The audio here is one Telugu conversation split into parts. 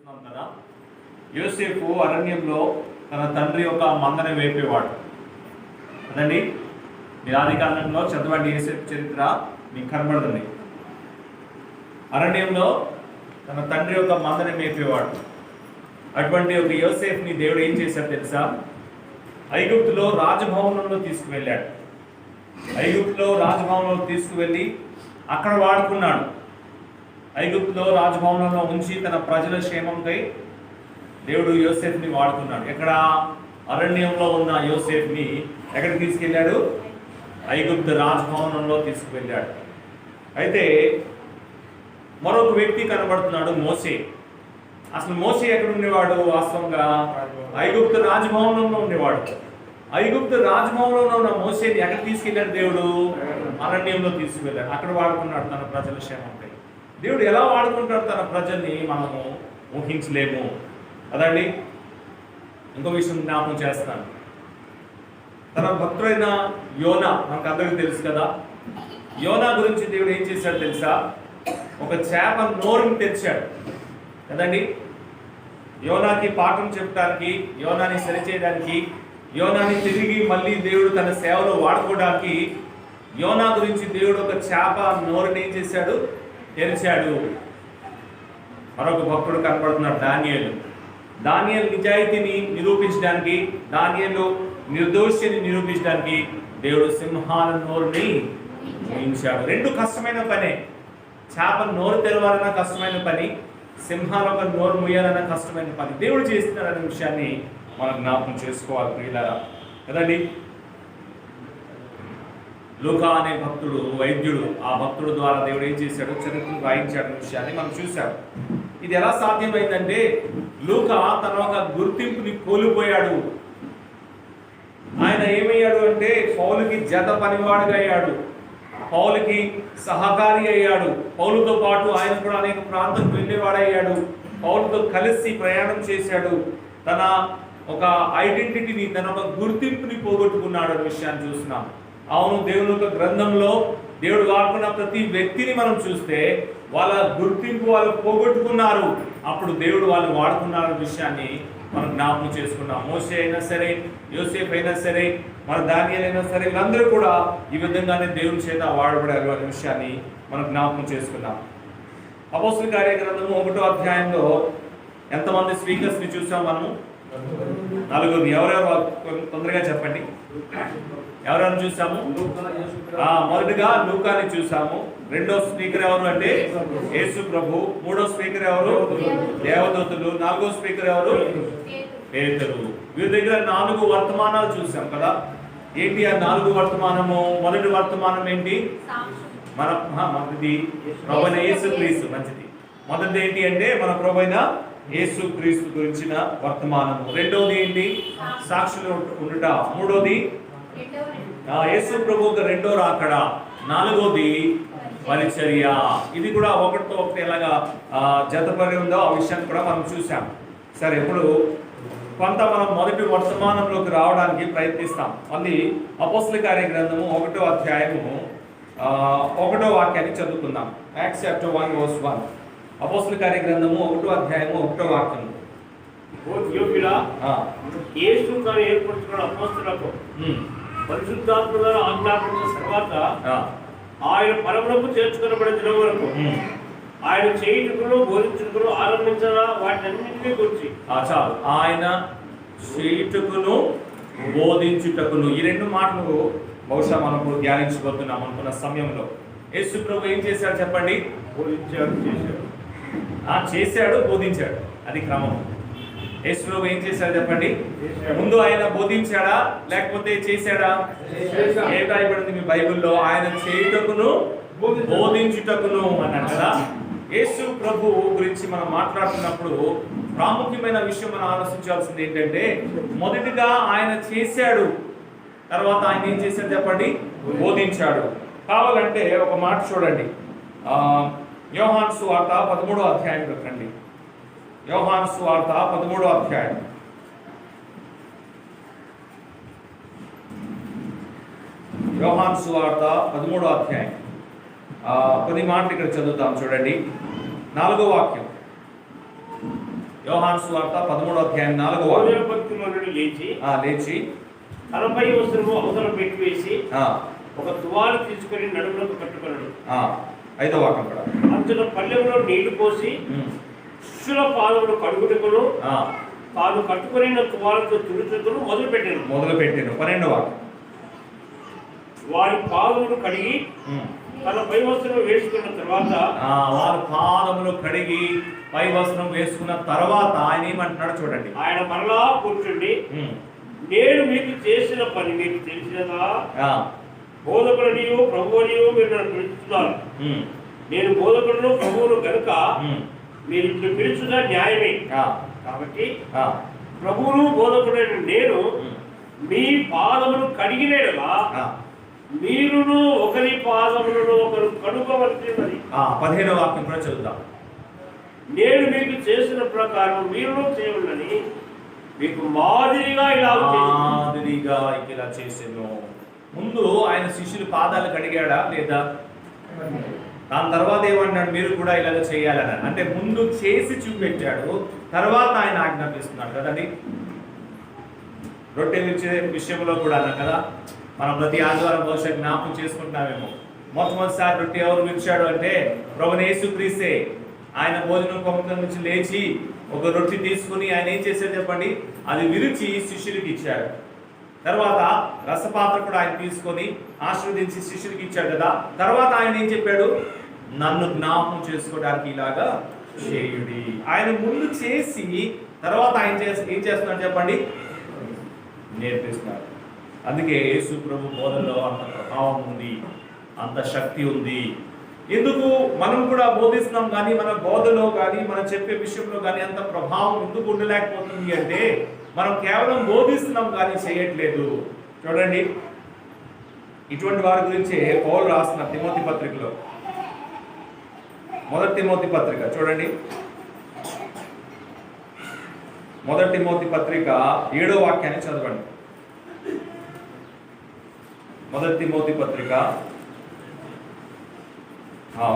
చూస్తున్నాం కదా. యోసేపు అరణ్యంలో తన తండ్రి యొక్క మందని వేపేవాడు కదండి. మీరు ఆదికాండంలో చదవండి, యోసేపు చరిత్ర మీకు కనబడుతుంది. అరణ్యంలో తన తండ్రి యొక్క మందని మేపేవాడు. అటువంటి ఒక యోసేపుని దేవుడు ఏం చేశాడు తెలుసా? ఐగుప్తులో రాజభవనంలో తీసుకువెళ్ళాడు. ఐగుప్తులో రాజభవనంలో తీసుకువెళ్ళి అక్కడ వాడుకున్నాడు. ఐగుప్తులో రాజభవనంలో ఉంచి తన ప్రజల క్షేమంకై దేవుడు యోసేపుని వాడుకున్నాడు. ఎక్కడ? అరణ్యంలో ఉన్న యోసేపుని ఎక్కడికి తీసుకెళ్ళాడు? ఐగుప్తు రాజభవనంలో తీసుకువెళ్ళాడు. అయితే మరొక వ్యక్తి కనబడుతున్నాడు, మోసే. అసలు మోసే ఎక్కడ ఉండేవాడు? వాస్తవంగా ఐగుప్తు రాజభవనంలో ఉండేవాడు. ఐగుప్తు రాజభవనంలో ఉన్న మోసేని ఎక్కడ తీసుకెళ్ళాడు దేవుడు? అరణ్యంలో తీసుకువెళ్ళాడు. అక్కడ వాడుకున్నాడు తన ప్రజల క్షేమంపై. దేవుడు ఎలా వాడుకుంటాడు తన ప్రజల్ని మనము ఊహించలేము కదండి. ఇంకో విషయం జ్ఞాపకం చేస్తాను. తన భక్తుడైన యోనా మనకు అందరికీ తెలుసు కదా. యోనా గురించి దేవుడు ఏం చేశాడు తెలుసా? ఒక చేప నోరుని తెరిచాడు కదండి. యోనాకి పాఠం చెప్పడానికి, యోనాని సరిచేయడానికి, యోనాని తిరిగి మళ్ళీ దేవుడు తన సేవలో వాడుకోవడానికి యోనా గురించి దేవుడు ఒక చేప నోరుని ఏం చేశాడు? తెరిచాడు. మరొక భక్తుడు కనబడుతున్నాడు, దానియేలు. దానియేలు నిజాయితీని నిరూపించడానికి, దానియేలు నిర్దోషిని నిరూపించడానికి దేవుడు సింహాల నోరుని మూయించాడు. రెండు కష్టమైన పనే. చేప నోరు తెరవాలన్న కష్టమైన పని, సింహాల ఒక నోరు మూయాలన్న కష్టమైన పని దేవుడు చేస్తున్నాడనే విషయాన్ని మనం జ్ఞాపకం చేసుకోవాలి ప్రియులారా కదండి. లూకా అనే భక్తుడు, వైద్యుడు, ఆ భక్తుడు ద్వారా దేవుడు ఏం చేశాడు? చరిత్రను రాయించాడనే విషయాన్ని మనం చూసాం. ఇది ఎలా సాధ్యమైందంటే లూకా తన ఒక గుర్తింపుని కోల్పోయాడు. ఆయన ఏమయ్యాడు అంటే పౌలుకి జత పనివాడుగా అయ్యాడు, పౌలుకి సహకారి అయ్యాడు. పౌలుతో పాటు ఆయన కూడా అనేక ప్రాంతాలకు వెళ్ళేవాడయ్యాడు. పౌలుతో కలిసి ప్రయాణం చేశాడు. తన ఒక ఐడెంటిటీని, తన ఒక గుర్తింపుని పోగొట్టుకున్నాడు అనే విషయాన్ని చూస్తున్నాం. అవును, దేవుని యొక్క గ్రంథంలో దేవుడు వాడుకున్న ప్రతి వ్యక్తిని మనం చూస్తే వాళ్ళ గుర్తింపు వాళ్ళు పోగొట్టుకున్నారు. అప్పుడు దేవుడు వాళ్ళు వాడుకున్నారనే విషయాన్ని మనం జ్ఞాపకం చేసుకున్నాం. మోసే అయినా సరే, యోసేపు అయినా సరే, మన దానియేలు అయినా సరే, వీళ్ళందరూ కూడా ఈ విధంగానే దేవుని చేత వాడబడారు అనే విషయాన్ని మనం జ్ఞాపకం చేసుకున్నాం. అపోస్తలుల కార్యగ్రంథము 1వ అధ్యాయంలో ఎంతమంది స్పీకర్స్ని చూసాం మనము? 4. ఎవరెవరు తొందరగా చెప్పండి. ఎవరెవరు చూసాము? మొదటిగా లూకాని చూసాము. రెండో స్పీకర్ ఎవరు అంటే యేసు ప్రభు. మూడో స్పీకర్ ఎవరు? దేవదూతలు. 4వ స్పీకర్ ఎవరు? పేతురు. వీరి దగ్గర 4 వర్తమానాలు చూసాం కదా. ఏంటి ఆ 4 వర్తమానము? మొదటి వర్తమానం ఏంటి? మనది ప్రభువైన యేసు క్రీస్తు. మంచిది. మొదటిది ఏంటి అంటే మన ప్రభువైన యేసు క్రీస్తు గురించిన వర్తమానము. రెండోది ఏంటి? సాక్షులు ఉండుట. మూడోది యేసు ప్రభువుకి రెండో రాకడ. 4వది పరిచర్య. ఇది కూడా ఒకటితో ఒకటి ఎలాగా జతపడి ఉందో ఆ విషయాన్ని కూడా మనం చూసాం. సరే, ఇప్పుడు కొంత మనం మొదటి వర్తమానంలోకి రావడానికి ప్రయత్నిస్తాం. మళ్ళీ అపోస్తలుల కార్యగ్రంథము 1వ అధ్యాయము 1వ వాక్యాన్ని చదువుకుందాం. Acts chapter 1:1. అపోస్తలుల కార్యగ్రంథము 1వ అధ్యాయము 1వ వాక్యం. యేసు తాను ఏర్పరచుకున్న అపోస్తలులకు పరిశుద్ధాత్మ ద్వారా ఆజ్ఞాపించిన తర్వాత ఆయన పరమునకు చేర్చుకొనబడిన దినం వరకు ఆయన చేయుటకును బోధించుటకును ఆరంభించిన వాటినన్నింటినీ గురించి. చాలు. ఆయన చేయుటకును బోధించుటకును, ఈ 2 మాటలు బహుశా మనం ధ్యానించబోతున్నాం అనుకున్న సమయంలో యేసు ప్రభు ఏం చేశాడు చెప్పండి? చేశాడు, బోధించాడు. అది క్రమం. యేసు ప్రభు ఏం చేశాడు చెప్పండి? ముందు ఆయన బోధించాడా లేకపోతే చేశాడా? ఏం రాయబడింది మీ బైబిల్లో? ఆయన చేయుటకును బోధించుటకును అన్నాడు కదా. యేసు ప్రభు గురించి మనం మాట్లాడుతున్నప్పుడు ప్రాముఖ్యమైన విషయం మనం ఆలోచించాల్సింది ఏంటంటే, మొదటిగా ఆయన చేశాడు, తర్వాత ఆయన ఏం చేశాడు చెప్పండి? బోధించాడు. కావాలంటే ఒక మాట చూడండి. యోహాను సువార్త 13వ అధ్యాయంలోకి రండి. యోహాను సువార్త 13వ అధ్యాయం. యోహాను సువార్త 13వ అధ్యాయం. 10 మాటలు ఇక్కడ చదువుతాం చూడండి. 4వ వాక్యం. యోహాను సువార్త 13వ అధ్యాయం 4వ వాక్యం. భోజన పంక్తిలో నుండి లేచి లేచి తలపై వస్త్రము అవతల పెట్టివేసి ఆ ఒక తువాలు తీసుకొని నడుములకు కట్టుకున్నాడు. 5వ వాక్యం కూడా. అంతలో పల్లెంలో నీళ్లు పోసి శిష్యుల పాదములు కడుగుటకును తాను కట్టుకుని తువాలతో తుడుచుకును మొదలు పెట్టాను. 12వ వాక్యం. వారి పాదములు కడిగి తన పై వస్త్రం వేసుకున్న తర్వాత వారి పాదములు కడిగి పై వస్త్రం వేసుకున్న తర్వాత ఆయన ఏమంటున్నాడు చూడండి. ఆయన మరలా కూర్చుండి, నేను మీకు చేసిన పని మీకు తెలిసినదా? బోధకుడనియు ప్రభువునియు మీరు నన్ను పిలుస్తున్నారు. నేను బోధకుడును ప్రభువును గనుక మీరు ఇట్లు పిలుచుట న్యాయమే. కాబట్టి ప్రభువును బోధకుడైన నేను మీ పాదములు కడిగినలా మీరును ఒకరి పాదములను ఒకరు కడుగవలసినది. 15వ వాక్యం కూడా చదువుతాం. నేను మీకు చేసిన ప్రకారం మీరును చేయాలని మీకు మాదిరిగా ఇలా చేసాను. ముందు ఆయన శిష్యులు పాదాలు కడిగాడా లేదా? దాని తర్వాత ఏమన్నాడు? మీరు కూడా ఇలాగ చేయాలన్నాడు. అంటే ముందు చేసి చూపెట్టాడు, తర్వాత ఆయన ఆజ్ఞాపిస్తున్నాడు కదండి. రొట్టె విరిచే విషయంలో కూడా కదా, మనం ప్రతి ఆదివారం బహుశా జ్ఞాపకం చేసుకుంటున్నామేమో. మొట్టమొదటిసారి రొట్టె ఎవరు విరిచాడు అంటే ప్రభువైన యేసుక్రీస్తే. ఆయన భోజనం పంక్తుల నుంచి లేచి ఒక రొట్టె తీసుకుని ఆయన ఏం చేశాడు చెప్పండి? అది విరిచి శిష్యులకి ఇచ్చాడు. తర్వాత రసపాత్ర కూడా ఆయన తీసుకొని ఆశీర్వదించి శిష్యులకి ఇచ్చాడు కదా. తర్వాత ఆయన ఏం చెప్పాడు? నన్ను జ్ఞాపకం చేసుకోవడానికి ఇలాగా చేయుడి. ఆయన ముందు చేసి తర్వాత ఆయన ఏం చేస్తున్నాడు చెప్పండి? నేర్పిస్తున్నాడు. అందుకే యేసు ప్రభు బోధనలో అంత ప్రభావం ఉంది, అంత శక్తి ఉంది. ఎందుకు మనం కూడా బోధిస్తున్నాం కానీ మన బోధలో కానీ మనం చెప్పే విషయంలో కానీ అంత ప్రభావం ఎందుకు ఉండలేకపోతుంది అంటే మనం కేవలం బోధిస్తున్నాం కానీ చేయట్లేదు. చూడండి, ఇటువంటి వారి గురించి పౌలు రాసిన తిమోతి పత్రికలో, మొదటి తిమోతి పత్రిక చూడండి. మొదటి తిమోతి పత్రిక 7వ వాక్యాన్ని చదవండి. మొదటి తిమోతి పత్రిక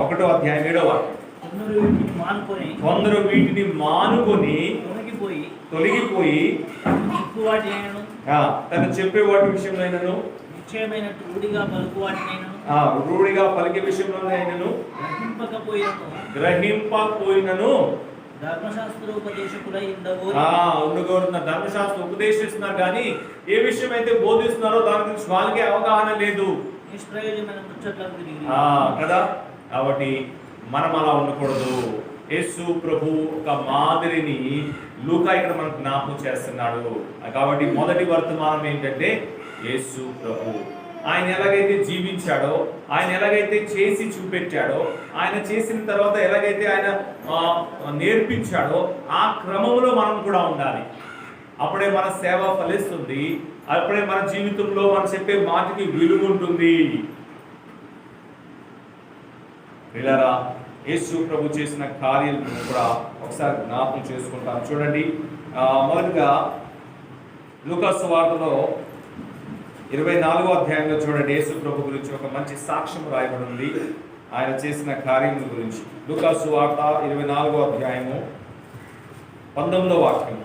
1వ అధ్యాయం 7వ వాక్యం. కొందరు వీటిని మానుకొని తొలగిపోయి తను చెప్పే వాటి విషయంలో రూఢిగా పలికే విషయంలోనైనను గ్రహింపకపోయినను ధర్మశాస్త్ర ఉపదేశిస్తున్నారు కానీ ఏ విషయం అయితే బోధిస్తున్నారో దాని గురించి వాళ్ళకి అవగాహన లేదు కదా. కాబట్టి మనం అలా ఉండకూడదు. యేసు ప్రభు ఒక మాదిరిని లూకా ఇక్కడ మనకు జ్ఞాపకం చేస్తున్నాడు. కాబట్టి మొదటి వర్తమానం ఏంటంటే యేసు ప్రభు. ఆయన ఎలాగైతే జీవించాడో, ఆయన ఎలాగైతే చేసి చూపెట్టాడో, ఆయన చేసిన తర్వాత ఎలాగైతే ఆయన నేర్పించాడో ఆ క్రమంలో మనం కూడా ఉండాలి. అప్పుడే మన సేవ ఫలిస్తుంది. అప్పుడే మన జీవితంలో మనం చెప్పే మాటకి విలువ ఉంటుంది. పిల్లరా, యేసు ప్రభు చేసిన కార్యాలను కూడా ఒకసారి జ్ఞాపకం చేసుకుంటాం. చూడండి, మొదటిగా లూకా సువార్తలో 24వ అధ్యాయంలో చూడండి, యేసు ప్రభు గురించి ఒక మంచి సాక్ష్యం రాయబడి ఉంది, ఆయన చేసిన కార్యముల గురించి. లూకా సువార్త 24వ అధ్యాయము 19వ వాక్యం.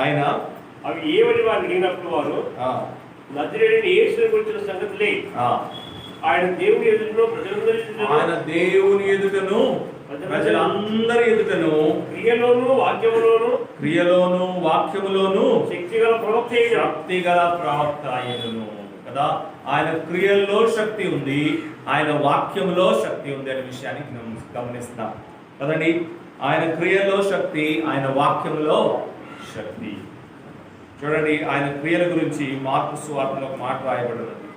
ఆయన అవి ఏమని వారు అడిగినప్పుడు వారు నజరేయుడైన యేసుని గురించిన సంగతులే ఆయన దేవుని ఎదుటను ప్రజలందరి ఎదుటను క్రియలోను వాక్యములోను శక్తిగల ప్రవక్త అయ్యను కదా. ఆయన క్రియల్లో శక్తి ఉంది, ఆయన వాక్యంలో శక్తి ఉంది అనే విషయాన్ని గమనిస్తాం కదండి. ఆయన క్రియల్లో శక్తి, ఆయన వాక్యంలో శక్తి. చూడండి, ఆయన క్రియల గురించి మార్కు సువార్తలో ఒక మాట రాయబడినది.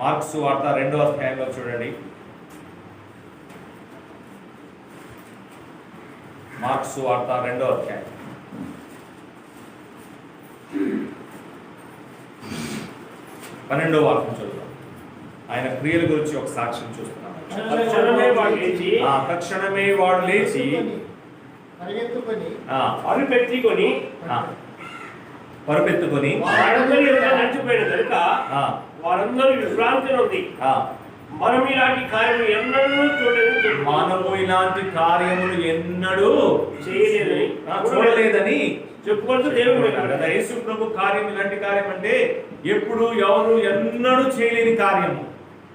మార్కు సువార్త 2వ అధ్యాయంలో చూడండి. మార్కు సువార్త 2వ అధ్యాయం 12వ వాక్యం చదువుతాం. ఆయన క్రియల గురించి ఒక సాక్ష్యం చూస్తున్నాం. తక్షణమే వాడు లేచి పరుపెత్తుకొని నడిచిపోయిన కనుక వారందరూ విశ్రాంతి ఉంది. మనం ఇలాంటి కార్యము ఎన్నడూ చూడలేదు. మనము ఇలాంటి కార్యములు ఎన్నడూ చూడలేదని చెప్పుకుంటూ దేవుడు కదా. యేసు ప్రభు కార్యం ఇలాంటి కార్యం అంటే ఎప్పుడు ఎవరు ఎన్నడూ చేయలేని కార్యము.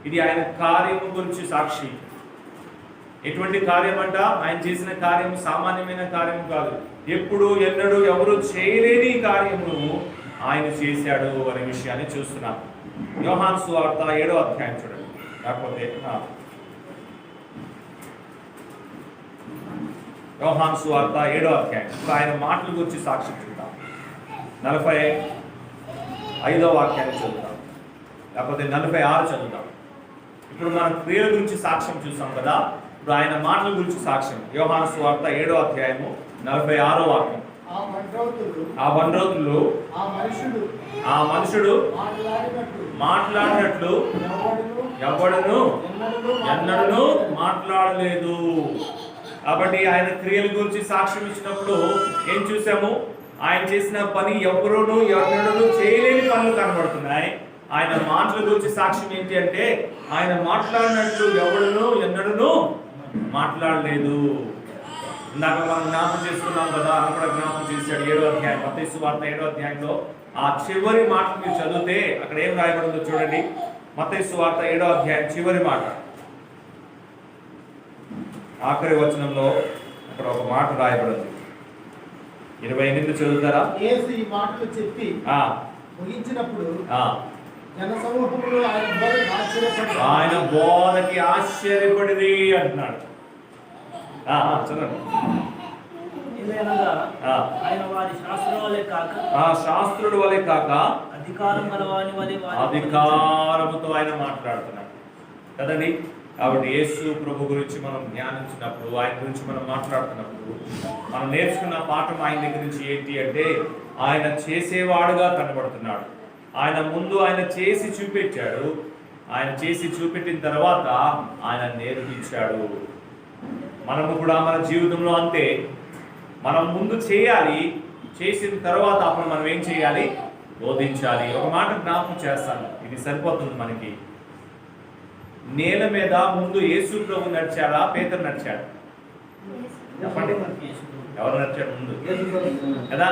ఇది ఆయన కార్యము గురించి సాక్షి. ఎటువంటి కార్యం అంట? ఆయన చేసిన కార్యం సామాన్యమైన కార్యం కాదు. ఎప్పుడు ఎన్నడూ ఎవరు చేయలేని కార్యమును ఆయన చేశాడు అనే విషయాన్ని చూస్తున్నాం. యోహాను సువార్త 7వ అధ్యాయం చూడండి. లేకపోతే యోహాను సువార్త 7వ అధ్యాయం ఆయన మాటల గురించి సాక్షి చూద్దాం. 45వ వాక్యాన్ని చదువుతాం, లేకపోతే 46 చదువుతాం. ఇప్పుడు మనం క్రియల గురించి సాక్ష్యం చూసాం కదా, ఇప్పుడు ఆయన మాటల గురించి సాక్ష్యం. యోహాను సువార్త 7వ అధ్యాయము 46వ వాక్యం. ఆ వన్రోతులు ఆ మనుషుడు మాట్లాడినట్లు ఎవడును ఎన్నడూ మాట్లాడలేదు. కాబట్టి ఆయన క్రియల గురించి సాక్ష్యం ఇచ్చినప్పుడు ఏం చూసాము? ఆయన చేసిన పని ఎవరును ఎన్నడూ చేయలేని పనులు కనబడుతున్నాయి. ఆయన మాటల గురించి సాక్ష్యం ఏంటి అంటే ఆయన మాట్లాడినట్లు ఎవడును ఎన్నడూ మాట్లాడలేదు. ఇందాక మనం జ్ఞాపకం చేసుకున్నాం కదా, అన్న కూడా జ్ఞాపకం చేశాడు. 7వ అధ్యాయం మత్తయి సువార్త 7వ అధ్యాయంలో ఆ చివరి మాటలు మీరు చదివితే అక్కడ ఏం రాయబడిందో చూడండి. మత్తయి సువార్త 7వ అధ్యాయం చివరి మాట ఆఖరి వచనంలో అక్కడ ఒక మాట రాయబడింది. 28 చదువుతారా? యేసు ఈ మాటలు చెప్పి ముగించినప్పుడు జనసమూహములు ఆయన బోధకి ఆశ్చర్యపడింది అంటున్నాడు. చదవండి. ఆయన వారి శాస్త్రుడు వలె కాక అధికారముతో ఆయన మాట్లాడుతున్నాడు కదండి. కాబట్టి యేసు ప్రభు గురించి మనం ధ్యానించినప్పుడు, ఆయన గురించి మనం మాట్లాడుతున్నప్పుడు మనం నేర్చుకున్న పాఠం ఆయన దగ్గర నుంచి ఏంటి అంటే ఆయన చేసేవాడుగా కనబడుతున్నాడు. ఆయన ముందు ఆయన చేసి చూపించాడు. ఆయన చేసి చూపెట్టిన తర్వాత ఆయన నేర్పించాడు. మనము కూడా మన జీవితంలో అంతే. మనం ముందు చేయాలి, చేసిన తర్వాత అప్పుడు మనం ఏం చేయాలి? బోధించాలి. ఒక మాట జ్ఞాపకం చేస్తాను, ఇది సరిపోతుంది మనకి. నేల మీద ముందు యేసు ప్రభు నడిచాడా, పేతురు నడిచాడా? చెప్పండి, ఎవరు నడిచాడు ముందు కదా?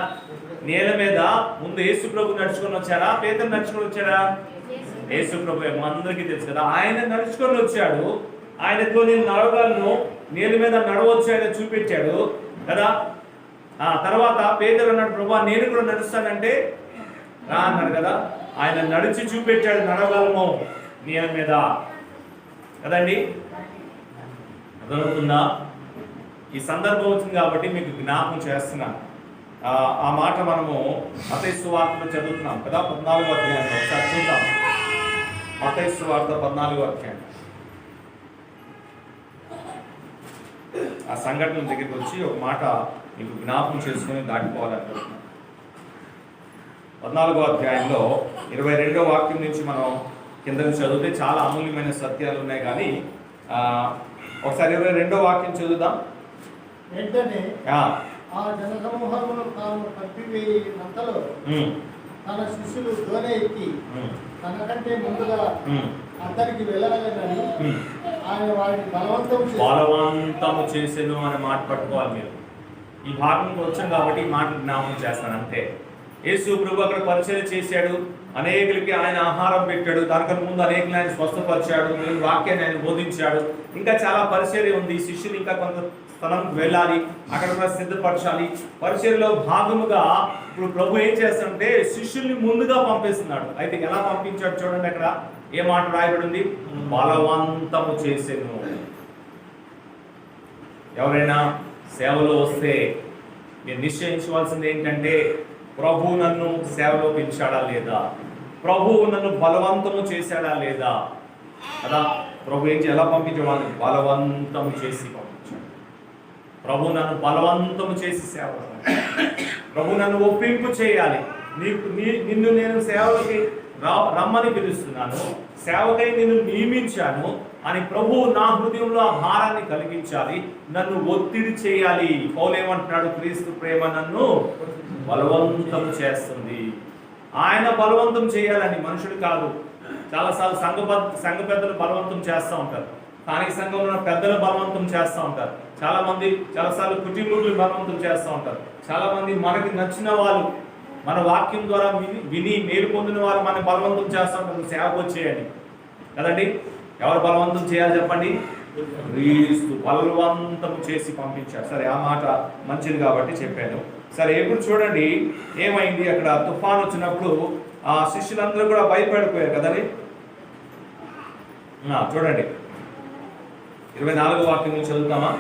నేల మీద ముందు యేసు ప్రభు నడుచుకొని వచ్చాడా, పేతురు నడుచుకొని వచ్చాడా? యేసు ప్రభు అందరికీ తెలుసు కదా. ఆయన నడుచుకొని వచ్చాడు. ఆయనతో నేను నడవగలను, నేల మీద నడవచ్చు ఆయన చూపించాడు కదా. తర్వాత పేతురు అన్నాడు, ప్రభు నేను కూడా నడుస్తానంటే రా అన్నాడు కదా. ఆయన నడిచి చూపించాడు, నడవగలము నేల మీద కదండి. అర్థమవుతుందా? ఈ సందర్భం వచ్చింది కాబట్టి మీకు జ్ఞాపకం చేస్తున్నాను. ఆ మాట మనము మత్తయి సువార్తలో చదువుతున్నాం కదా, 14వ అధ్యాయంలో. ఒకసారి చూద్దాం. మత్తయి సువార్త 14వ అధ్యాయం. ఆ సంఘటన దగ్గరికి వచ్చి ఒక మాట మీకు జ్ఞాపకం చేసుకుని దాటిపోవాలనుకుంటున్నాం. 14వ అధ్యాయంలో 22వ వాక్యం నుంచి మనం కిందకి చదివితే చాలా అమూల్యమైన సత్యాలు ఉన్నాయి. కానీ ఒకసారి 22వ వాక్యం చదువుదాం. వెంటనే ఆ జనసమూహమును తాను కప్పివేయినంతలో తన శిష్యులు దోణి ఎక్కి తనకంటే ముందుగా అతనికి వెళ్ళగలని ఆయన వారిని బలవంతము చేసెను అనే మాట పట్టుకోవాలి మీరు. ఈ భాగంకి వచ్చాం కాబట్టి ఈ మాట జ్ఞాపకం చేస్తాను అంతే. యేసు ప్రభు అక్కడ పరిచయం చేశాడు, అనేకులకి ఆయన ఆహారం పెట్టాడు, దానికన్నా ముందు అనేకులు ఆయన స్వస్థపరిచాడు, వాక్యాన్ని ఆయన బోధించాడు. ఇంకా చాలా పరిచర్య ఉంది. శిష్యులు ఇంకా కొంత స్థలంకి వెళ్ళాలి, అక్కడ కూడా సిద్ధపరచాలి. పరిచర్యలో భాగముగా ఇప్పుడు ప్రభు ఏం చేస్తాడంటే శిష్యుల్ని ముందుగా పంపిస్తున్నాడు. అయితే ఎలా పంపించాడు చూడండి. అక్కడ ఏ మాట రాయబడింది? బలవంతము చేసేను. ఎవరైనా సేవలో వస్తే మీరు నిశ్చయించవలసింది ఏంటంటే ప్రభువు నన్ను సేవలో పిలిచాడా లేదా, ప్రభువు నన్ను బలవంతము చేశాడా లేదా కదా. ప్రభు ఏం ఎలా పంపించేవాళ్ళు? బలవంతము చేసి పంపించాడు. ప్రభు నన్ను బలవంతము చేసి సేవ, ప్రభు నన్ను ఒప్పింపు చేయాలి. నిన్ను నేను సేవకి రమ్మని పిలుస్తున్నాను, సేవకై నిన్ను నియమించాను అని ప్రభువు నా హృదయంలో ఆ భారాన్ని కలిగించాలి, నన్ను ఒత్తిడి చేయాలి. పౌలు ఏమంటున్నాడు? క్రీస్తు ప్రేమ నన్ను బలవంతం చేస్తుంది. ఆయన బలవంతం చేయాలని, మనుషుడు కాదు. చాలాసార్లు సంఘ పెద్దలు బలవంతం చేస్తూ ఉంటారు, స్థానిక సంఘంలో ఉన్న పెద్దలు బలవంతం చేస్తూ ఉంటారు, చాలాసార్లు కుటుంబీకులు బలవంతం చేస్తూ ఉంటారు, చాలా మంది మనకి నచ్చిన వాళ్ళు, మన వాక్యం ద్వారా విని మేలు పొందిన వాళ్ళు మన బలవంతం చేస్తూ ఉంటారు, సేవకు వచ్చేయండి కదండి. ఎవరు బలవంతం చేయాలి చెప్పండి? క్రీస్తు బలవంతం చేసి పంపించారు. సరే, ఆ మాట మంచిది కాబట్టి చెప్పాను. సరే, ఇప్పుడు చూడండి ఏమైంది. అక్కడ తుఫాన్ వచ్చినప్పుడు ఆ శిష్యులందరూ కూడా భయపడిపోయారు కదండి. చూడండి 24వ వాక్యం నుంచి చదువుతామా?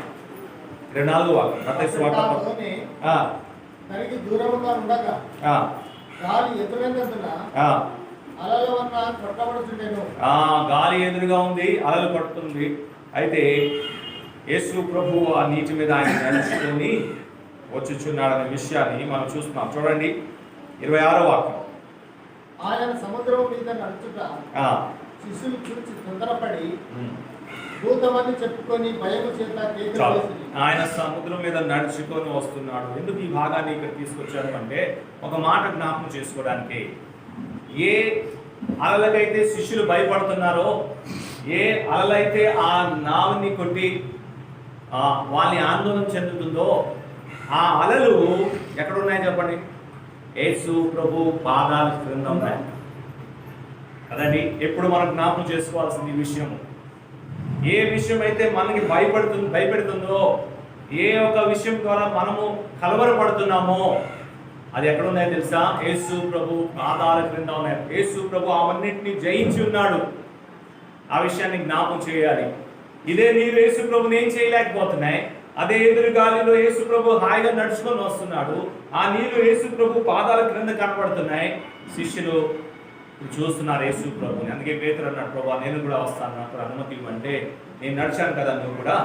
24వ వాక్యం మత్తయి సువార్త. తనకి దూరముగా ఉండగా గాలి ఎదురైనందున అలల వలన కొట్టబడుచుండెను. గాలి ఎదురుగా ఉంది, అలలు పడుతుంది. అయితే యేసు ప్రభు ఆ నీటి మీద ఆయన నడుచుకొని వచ్చుచున్నాడనే విషయాన్ని మనం చూస్తున్నాం. చూడండి 26వ వాక్యం. ఆయన సముద్రం మీద నడుచుట శిష్యులు చూసి తొందరపడి భూతమని చెప్పుకొని భయము చేత కేకలు వేసిరి. ఆయన సముద్రం మీద నడుచుకొని వస్తున్నాడు. ఎందుకు ఈ భాగాన్ని ఇక్కడ తీసుకొచ్చాడు అంటే ఒక మాట జ్ఞాపకం చేసుకోవడానికి. ఏ అలలకైతే శిష్యులు భయపడుతున్నారో, ఏ అలలైతే ఆ నావుని కొట్టి వాళ్ళని ఆందోళన చెందుతుందో, ఆ అలలు ఎక్కడున్నాయి చెప్పండి? యేసు ప్రభు పాదాల క్రింద ఉన్నాయి కదండి. ఎప్పుడు మనం జ్ఞాపకం చేసుకోవాల్సింది ఈ విషయం. ఏ విషయం అయితే మనకి భయపెడుతుందో, ఏ ఒక విషయం ద్వారా మనము కలవరపడుతున్నామో అది ఎక్కడున్నాయో తెలుసా? యేసు ప్రభు పాదాల క్రింద ఉన్నాయి. యేసు ప్రభు అవన్నింటినీ జయించి ఉన్నాడు. ఆ విషయాన్ని జ్ఞాపకం చేయాలి. ఇదే నీరు యేసు ప్రభుని ఏం చేయలేకపోతున్నాయి. అదే ఎదురు గాలిలో యేసు ప్రభు హాయిగా నడుచుకొని వస్తున్నాడు. ఆ నీరు యేసు ప్రభు పాదాల క్రింద కనపడుతున్నాయి. శిష్యులు చూస్తున్నారు యేసు ప్రభుని. అందుకే పేతురు అన్నాడు, ప్రభా నేను కూడా వస్తాను, నాకు అనుమతి ఇవ్వంటే. నేను నడిచాను కదా, నువ్వు కూడా.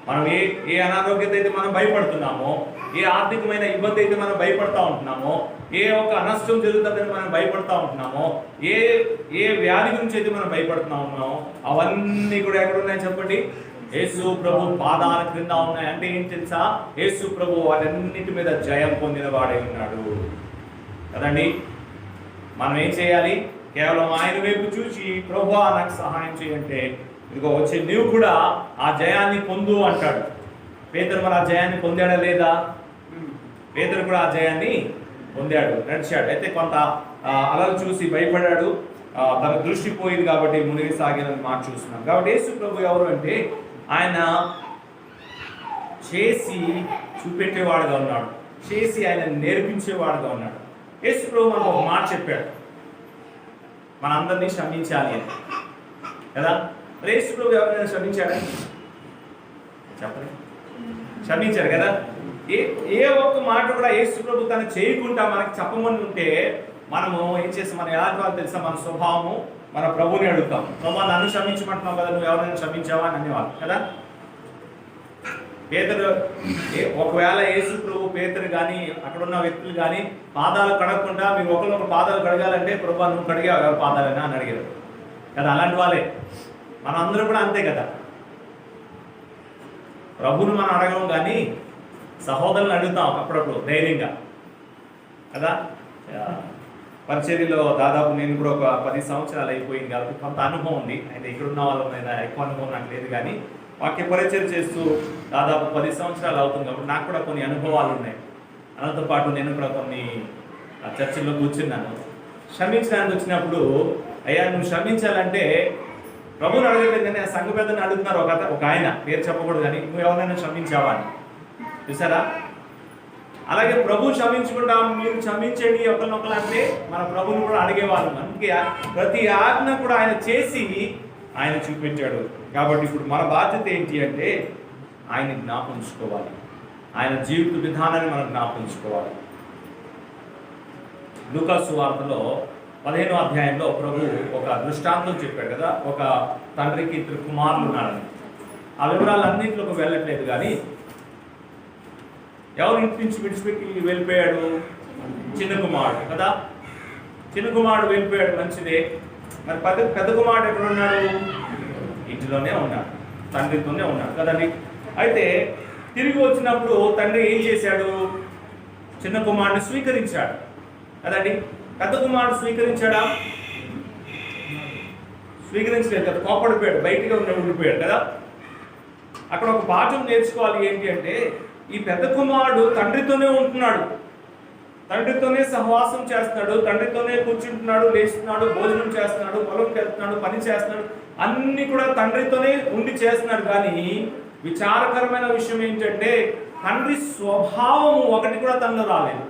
మనం ఏ అనారోగ్యత అయితే మనం భయపడుతున్నామో, ఏ ఆర్థికమైన ఇబ్బంది అయితే మనం భయపడతా ఉంటున్నామో, ఏ ఒక అనష్టం జరుగుతుందని మనం భయపడతా ఉంటున్నామో, ఏ వ్యాధి గురించి అయితే మనం భయపడుతున్నామో, అవన్నీ కూడా ఎక్కడున్నాయి చెప్పండి? యేసు ప్రభు పాదాల క్రింద ఉన్నాయి. అంటే ఏం తెలుసా? యేసు ప్రభు వాటన్నిటి మీద జయం పొందిన వాడై ఉన్నాడు కదండి. మనం ఏం చేయాలి? కేవలం ఆయన వైపు చూసి ప్రభువా నాకు సహాయం చేయంటే, ఇదిగో వచ్చి నీవు కూడా ఆ జయాన్ని పొందు అంటాడు. పేతురు మరి ఆ జయాన్ని పొందాడా లేదా? పేతురు కూడా ఆ జయాన్ని పొందాడు, నడిచాడు. అయితే కొంత అలలు చూసి భయపడ్డాడు, తన దృష్టి పోయింది కాబట్టి మునిగి సాగినని మాట చూస్తున్నాం. కాబట్టి యేసు ప్రభు ఎవరు అంటే ఆయన చేసి చూపెట్టేవాడుగా ఉన్నాడు, చేసి ఆయన నేర్పించేవాడుగా ఉన్నాడు. యేసు ప్రభు మనకు ఒక మాట చెప్పాడు, మనందరినీ క్షమించాలి అని కదా. యేసు ప్రభు ఎవరైనా క్షమించాడని చెప్పండి? క్షమించారు కదా. ఏ ఒక్క మాట కూడా యేసు ప్రభు తను చేయకుండా మనకి చెప్పమని ఉంటే మనము ఏం చేస్తాం? మన ఎలాంటి వాళ్ళు తెలుసా? మన స్వభావము మన ప్రభుని అడుగుతాం. ప్రభు నన్ను క్షమించమంటున్నావు కదా, నువ్వు ఎవరైనా క్షమించావా అని అనేవాళ్ళు కదా. పేతురు ఒకవేళ యేసు ప్రభు పేతురు కానీ అక్కడ ఉన్న వ్యక్తులు కానీ పాదాలు కడగకుండా మీరు ఒకరు పాదాలు కడగాలంటే ప్రభు నువ్వు కడిగా ఎవరి పాదాలైనా అని అడిగారు కదా. అలాంటి వాళ్ళే మనందరూ కూడా అంతే కదా. ప్రభుని మనం అడగం కానీ సహోదరులను అడుగుతాం అప్పుడప్పుడు ధైర్యంగా కదా. పరిచర్యలో దాదాపు నేను కూడా ఒక 10 సంవత్సరాలు అయిపోయింది కాబట్టి కొంత అనుభవం ఉంది. అయితే ఇక్కడున్న వాళ్ళ మీద ఎక్కువ అనుభవం నాకు లేదు కానీ వాక్య పరిచయం చేస్తూ దాదాపు 10 సంవత్సరాలు అవుతుంది కాబట్టి నాకు కూడా కొన్ని అనుభవాలు ఉన్నాయి. దాంతో పాటు నేను కూడా కొన్ని చర్చల్లో కూర్చున్నాను. క్షమించడానికి వచ్చినప్పుడు అయ్యా నువ్వు క్షమించాలంటే ప్రభుని అడగలేదు కానీ ఆ సంఘ పెద్దని అడుగుతున్నారు. ఒక ఆయన పేరు చెప్పకూడదు కానీ నువ్వు ఎవరైనా క్షమించావా అని. చూసారా? అలాగే ప్రభు క్షమించుకుంటా, మీరు క్షమించండి ఒకరినొకరు అంటే మన ప్రభుని కూడా అడిగేవాళ్ళం. అందుకే ప్రతి ఆజ్ఞ కూడా ఆయన చేసి ఆయన చూపించాడు. కాబట్టి ఇప్పుడు మన బాధ్యత ఏంటి అంటే ఆయన్ని జ్ఞాపించుకోవాలి, ఆయన జీవిత విధానాన్ని మనం జ్ఞాపించుకోవాలి. లూకా సువార్తలో 15వ అధ్యాయంలో ప్రభు ఒక దృష్టాంతం చెప్పాడు కదా. ఒక తండ్రికి 2 కుమారులు ఉన్నారని. ఆ వివరాలన్నింటిలోకి వెళ్ళట్లేదు కానీ ఎవరు ఇంటి నుంచి విడిచిపెట్టి వెళ్ళిపోయాడు? చిన్న కుమారుడు కదా. చిన్న కుమారుడు వెళ్ళిపోయాడు, మంచిదే. మరి పెద్ద కుమారుడు ఎక్కడ ఉన్నాడు? ఇంటిలోనే ఉన్నాడు, తండ్రితోనే ఉన్నాడు కదండి. అయితే తిరిగి వచ్చినప్పుడు తండ్రి ఏం చేశాడు? చిన్న కుమారుడిని స్వీకరించాడు. కదండి. పెద్ద కుమారుడు స్వీకరించాడా? స్వీకరించలేదు కదా, కోపడిపోయాడు, బయటగా ఉండిపోయాడు కదా. అక్కడ ఒక పాఠం నేర్చుకోవాలి. ఏంటి అంటే, ఈ పెద్ద కుమారుడు తండ్రితోనే ఉంటున్నాడు, తండ్రితోనే సహవాసం చేస్తున్నాడు, తండ్రితోనే కూర్చుంటున్నాడు, లేస్తున్నాడు, భోజనం చేస్తున్నాడు, పొలంకి వెళ్తున్నాడు, పని చేస్తున్నాడు, అన్ని కూడా తండ్రితోనే ఉండి చేస్తున్నాడు. కానీ విచారకరమైన విషయం ఏంటంటే, తండ్రి స్వభావం ఒకటి కూడా తనలో రాలేదు.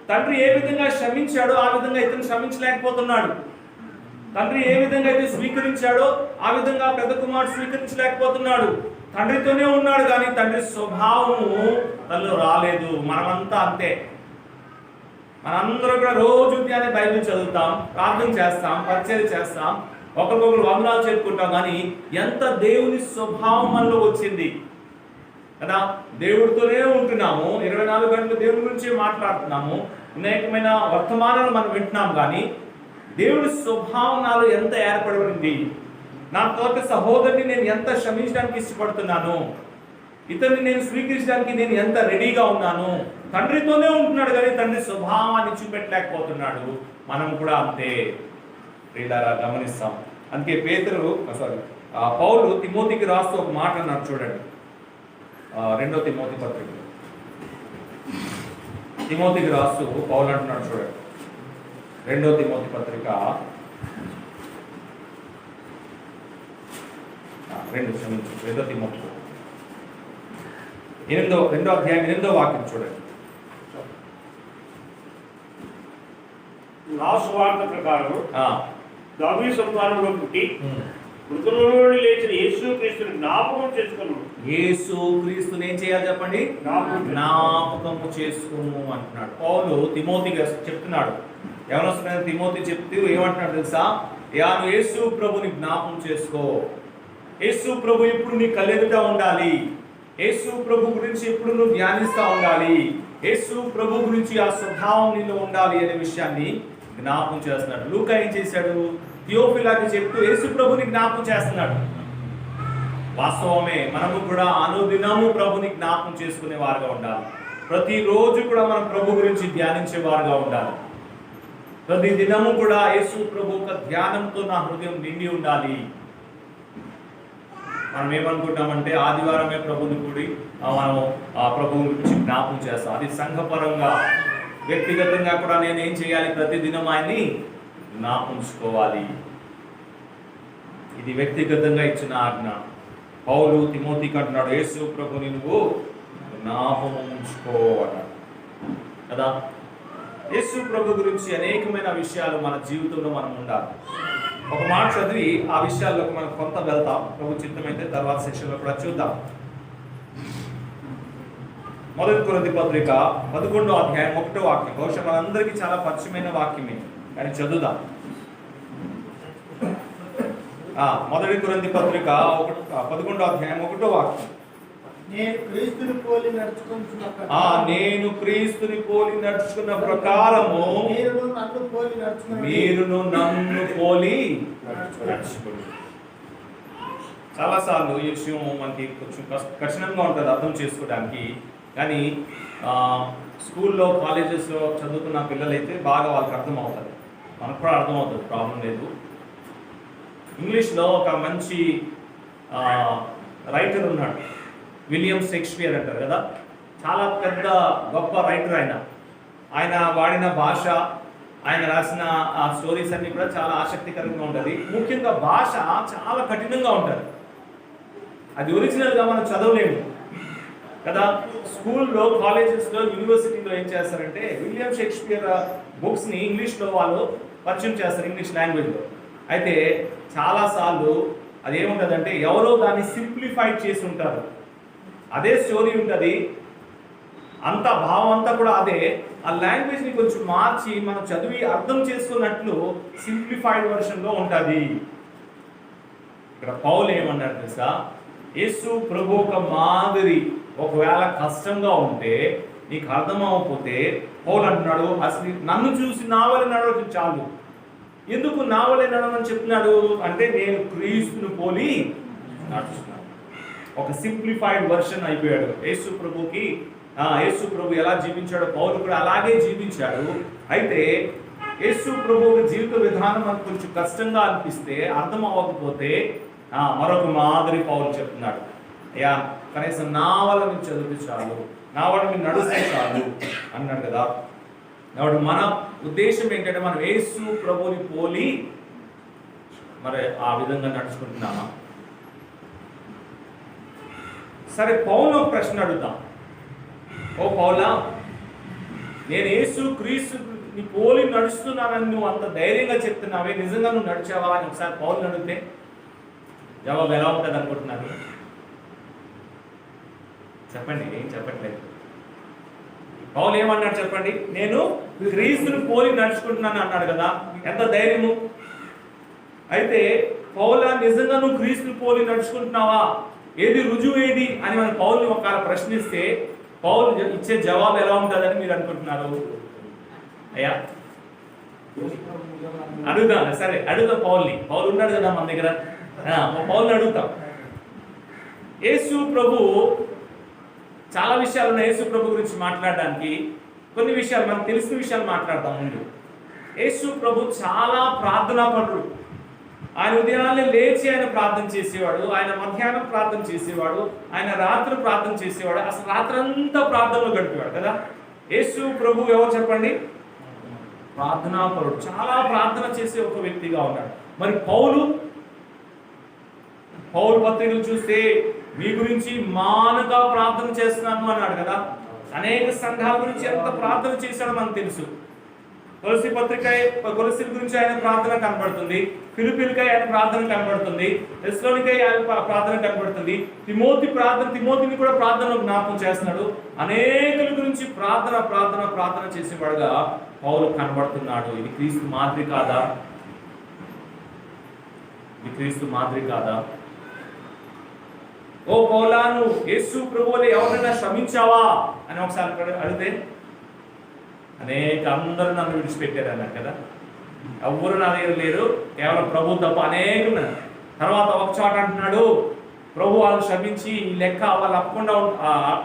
తండ్రి ఏ విధంగా శ్రమించాడో ఆ విధంగా ఇతను శ్రమించలేకపోతున్నాడు. తండ్రి ఏ విధంగా అయితే స్వీకరించాడో ఆ విధంగా పెద్ద కుమారుడు స్వీకరించలేకపోతున్నాడు. తండ్రితోనే ఉన్నాడు కానీ తండ్రి స్వభావము తనలో రాలేదు. మనమంతా అంతే. మనందరూ కూడా రోజు ఉదయాన్నే బైబిల్ చదువుతాం, ప్రార్థన చేస్తాం, పరిచర్య చేస్తాం, ఒకరికొకరు వందనాలు చెప్పుకుంటాం. కానీ ఎంత దేవుని స్వభావం మనలో వచ్చింది కదా. దేవుడితోనే ఉంటున్నాము, 24 గంటలు దేవుడి గురించి మాట్లాడుతున్నాము, అనేకమైన వర్తమానాలు మనం వింటున్నాం. కానీ దేవుడి స్వభావం నాలో ఎంత ఏర్పడింది, నా తోటి సహోదరుని నేను ఎంత క్షమించడానికి ఇష్టపడుతున్నాను, ఇతన్ని నేను స్వీకరించడానికి నేను ఎంత రెడీగా ఉన్నాను. తండ్రితోనే ఉంటున్నాడు కానీ తండ్రి స్వభావాన్ని చూపెట్టలేకపోతున్నాడు. మనం కూడా అంతే ప్రియులారా, గమనిస్తాం. అందుకే పౌలు తిమోతికి రాస్తూ ఒక మాట అన్నారు చూడండి. 2 తిమోతి పత్రిక తిమోతికి రాస్తూ పౌలు అంటున్నాడు చూడండి. 2 తిమోతి పత్రిక 2 తిమోతి 2వ అధ్యాయం 8వ వాక్యం చూడండి. నా సువార్త ప్రకారం దావీదు సంతానంలో పుట్టి మృతుల నుండి లేచిన యేసుక్రీస్తుని జ్ఞాపకం చేసుకున్నాను. యేసుక్రీస్తుని ఏం చేయాలి చెప్పండి? జ్ఞాపకము చేసుకోము అంటున్నాడు పౌలు తిమోతికి చెప్తున్నాడు. యవనస్తుడైన తిమోతి చెప్తూ ఏమంటున్నాడు తెలుసా? నువ్వు యేసు ప్రభుని జ్ఞాపకం చేసుకో. యేసు ప్రభు ఇప్పుడు నీ కళ్ళెదుట ఉండాలి. యేసు ప్రభు గురించి ఎప్పుడు నువ్వు ధ్యానిస్తూ ఉండాలి. యేసు ప్రభు గురించి ఆ స్వభావం నీలో ఉండాలి అనే విషయాన్ని జ్ఞాపకం చేస్తున్నాడు. లూకా ఏం చేశాడు? థియోఫిలాకి చెప్తూ యేసు ప్రభుని జ్ఞాపకం చేస్తున్నాడు. వాస్తవమే, మనము కూడా అనుదినము ప్రభుని జ్ఞాపకం చేసుకునే వారుగా ఉండాలి. ప్రతిరోజు కూడా మనం ప్రభు గురించి ధ్యానించే వారుగా ఉండాలి. ప్రతి దినము కూడా యేసు ప్రభు యొక్క ధ్యానంతో నా హృదయం నిండి ఉండాలి. మనం ఏమనుకుంటామంటే ఆదివారమే ప్రభుని కూడి మనం ఆ ప్రభువు గురించి జ్ఞాపకం చేస్తాం. అది సంఘపరంగా, వ్యక్తిగతంగా కూడా నేను ఏం చేయాలి? ప్రతిదినం ఆయన్ని జ్ఞాపంచుకోవాలి. ఇది వ్యక్తిగతంగా ఇచ్చిన ఆజ్ఞ. పౌలు తిమోతికి అంటున్నాడు, యేసు ప్రభుని నువ్వు జ్ఞాపకం ఉంచుకో అన్నాడు కదా. యేసు ప్రభు గురించి అనేకమైన విషయాలు మన జీవితంలో మనం ఉండాలి. ఒక మాట చదివి ఆ విషయాల్లోకి మనం కొంత వెళ్తాం. ప్రభు చిత్తమైతే తర్వాత సెక్షన్లో కూడా చూద్దాం. 1 కొరింథీ పత్రిక 11వ అధ్యాయం 1వ వాక్యం. బహుశా మనందరికీ చాలా పరిచయమైన వాక్యమే, కానీ చదువుదాం. 1 కొరింథీ పత్రిక 11వ అధ్యాయం 1వ వాక్యం. నేను క్రీస్తుని పోలి నడుచుకున్న ప్రకారము మీరును నన్ను పోలి నడుచుకోండి. చాలాసార్లు ఈ విషయం మనకి కొంచెం కఠినంగా ఉంటుంది అర్థం చేసుకోవడానికి. కానీ స్కూల్లో, కాలేజెస్లో చదువుతున్న పిల్లలైతే బాగా వాళ్ళకి అర్థం అవుతుంది, మనకు కూడా అర్థమవుతుంది, ప్రాబ్లం లేదు. ఇంగ్లీష్లో ఒక మంచి రైటర్ ఉన్నాడు, విలియం షేక్స్పియర్ అంటారు కదా. చాలా పెద్ద గొప్ప రైటర్ ఆయన వాడిన భాష, ఆయన రాసిన ఆ స్టోరీస్ అన్నీ కూడా చాలా ఆసక్తికరంగా ఉంటుంది. ముఖ్యంగా భాష చాలా కఠినంగా ఉంటుంది. అది ఒరిజినల్గా మనం చదవలేము కదా. స్కూల్లో, కాలేజెస్లో, యూనివర్సిటీలో ఏం చేస్తారంటే విలియం షేక్స్పియర్ బుక్స్ని ఇంగ్లీష్లో వాళ్ళు పరిచయం చేస్తారు, ఇంగ్లీష్ లాంగ్వేజ్లో. అయితే చాలాసార్లు అది ఏముంటుందంటే ఎవరో దాన్ని సింప్లిఫైడ్ చేసి ఉంటారు. అదే స్టోరీ ఉంటుంది, అంత భావం అంతా కూడా అదే. ఆ లాంగ్వేజ్ని కొంచెం మార్చి మనం చదివి అర్థం చేసుకున్నట్లు సింప్లిఫైడ్ వర్షన్లో ఉంటుంది. ఇక్కడ పౌలు ఏమన్నాడు తెలుసా? యేసు ప్రభు ఒక మాదిరి ఒకవేళ కష్టంగా ఉంటే, నీకు అర్థం అవ్వకపోతే, పౌలు అంటున్నాడు అసలు నన్ను చూసి నా వల్ల నడవడం చాలు. ఎందుకు నా వల్ల నడవని చెప్తున్నాడు అంటే, నేను క్రీస్తును పోలి నడుస్తున్నాను. ఒక సింప్లిఫైడ్ వర్షన్ అయిపోయాడు. యేసు ప్రభుకి యేసు ప్రభు ఎలా జీవించాడో పౌలు కూడా అలాగే జీవించాడు. అయితే యేసు ప్రభు జీవిత విధానం మనకు కొంచెం కష్టంగా అనిపిస్తే, అర్థం అవ్వకపోతే మరొక మాదిరి పౌలు చెప్తున్నాడు. అయ్యా కనీసం నా వల్ల మీరు చదివితే చాలు, నా వల్ల మీరు నడిస్తే చాలు అన్నాడు కదా. కాబట్టి మన ఉద్దేశం ఏంటంటే మనం యేసు ప్రభుని పోలి మరి ఆ విధంగా నడుచుకుంటున్నామా? సరే, పౌలు ఒక ప్రశ్న అడుగుతాం. ఓ పౌలా, నేను యేసు క్రీస్తుని పోలి నడుస్తున్నానని నువ్వు అంత ధైర్యంగా చెప్తున్నావే, నిజంగా నువ్వు నడిచావా అని ఒకసారి పౌలుని అడిగితే జవాబు ఎలా ఉంటుంది అనుకుంటున్నారు? చెప్పండి, ఏం చెప్పట్లేదు. పౌలు ఏమన్నాడు చెప్పండి? నేను క్రీస్తుని పోలి నడుచుకుంటున్నాను అన్నాడు కదా. ఎంత ధైర్యము! అయితే పౌలా, నిజంగా నువ్వు క్రీస్తుని పోలి నడుచుకుంటున్నావా, ఏది రుజువు ఏది అని మన పౌల్ని ఒకవేళ ప్రశ్నిస్తే పౌలు ఇచ్చే జవాబు ఎలా ఉంటుందని మీరు అనుకుంటున్నారు? అయ్యా అడుగుతాను. సరే, అడుగుతాం పౌల్ని. పౌలు ఉన్నాడు కదా మన దగ్గర, పౌల్ని అడుగుతాం. యేసు ప్రభు చాలా విషయాలు ఉన్నాయి యేసు ప్రభు గురించి మాట్లాడడానికి. కొన్ని విషయాలు మనకు తెలిసిన విషయాలు మాట్లాడతాం. ముందు యేసు ప్రభు చాలా ప్రార్థనాపరుడు. ఆయన ఉదయాన్నే లేచి ఆయన ప్రార్థన చేసేవాడు, ఆయన మధ్యాహ్నం ప్రార్థన చేసేవాడు, ఆయన రాత్రి ప్రార్థన చేసేవాడు, అసలు రాత్రి అంతా ప్రార్థనలో గడిపేవాడు కదా. యేసు ప్రభు ఎవరు చెప్పండి? ప్రార్థనాపరుడు, చాలా ప్రార్థన చేసే ఒక వ్యక్తిగా ఉన్నాడు. మరి పౌలు పత్రికలు చూస్తే మీ గురించి మానగా ప్రార్థన చేస్తున్నాను అన్నాడు కదా. అనేక సంఘాల గురించి ఎంత ప్రార్థన చేశాడో మనకు తెలుసు. కొలసీ గురించి ఆయన ప్రార్థన కనబడుతుంది, ఫిలిప్పీలకై ఆయన ప్రార్థన కనబడుతుంది, తెస్సలోనికై ఆయన ప్రార్థన కనబడుతుంది, తిమోతిని కూడా ప్రార్థనలో జ్ఞాపకం చేస్తున్నాడు. అనేకుల గురించి ప్రార్థన చేసేవాడుగా పౌలు కనబడుతున్నాడు. ఇది క్రీస్తు మాదిరి కాదా? ఇది క్రీస్తు మాదిరి కాదా? ఓ పౌలాను, యేసు ప్రభువుని ఎవరైనా క్షమించావా అని ఒకసారి అడిగితే అందరూ నన్ను విడిచిపెట్టారు అన్నారు కదా. ఎవ్వరు నా దగ్గర లేరు, కేవలం ప్రభు తప్ప అనేకం. తర్వాత ఒక చోట అంటున్నాడు, ప్రభు వాళ్ళు క్షమించి ఈ లెక్క వాళ్ళు